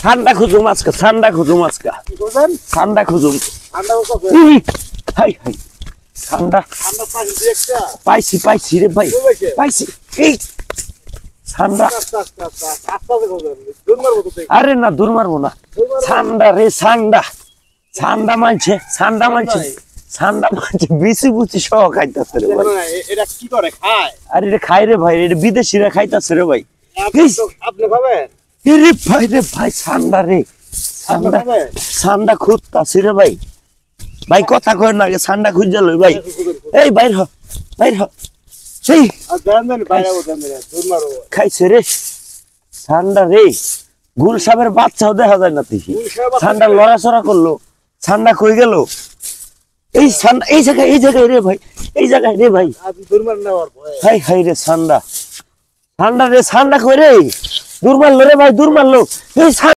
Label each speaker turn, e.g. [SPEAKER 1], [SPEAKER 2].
[SPEAKER 1] ঠান্ডা খুঁজুম আজকে, ঠান্ডা খুঁজুম আজকে, ঠান্ডা খুঁজুম। হাই হাই ঠান্ডা পাইছি পাইছি রে ভাই, পাইছি এই ঠান্ডা। আরে না দূর মারবো না, ঠান্ডা রে ঠান্ডা, ঠান্ডা মানছে, ঠান্ডা মানছে, ঠান্ডা মানছে, বিচি বুচি সহ খাইতেছে রে ভাই।
[SPEAKER 2] এটা কি করে খায়?
[SPEAKER 1] আরে এটা খাই রে ভাই, এটা বিদেশিরা খাইতেছে রে ভাই।
[SPEAKER 2] আপনি ভাবেন
[SPEAKER 1] রে ভাই, রে ভাই ঠান্ডা রে, ঠান্ডা ঠান্ডা খুঁজতাছি রে ভাই। ভাই কথা কয় না, আগে ঠান্ডা খুঁজে লই ভাই। এই বাইর হ, বাইর হ। সেই খাইছে রে ঠান্ডা রে, গুল সাপের বাচ্চাও দেখা যায় না দেখি। ঠান্ডা লড়াচড়া করলো, ঠান্ডা কই গেল? এই ঠান্ডা এই জায়গায় রে ভাই, এই জায়গায় রে ভাই। হাই হাই রে ঠান্ডা, ঠান্ডা রে ঠান্ডা কই রে, দূর মারলো রে ভাই, দূর মারলো। এই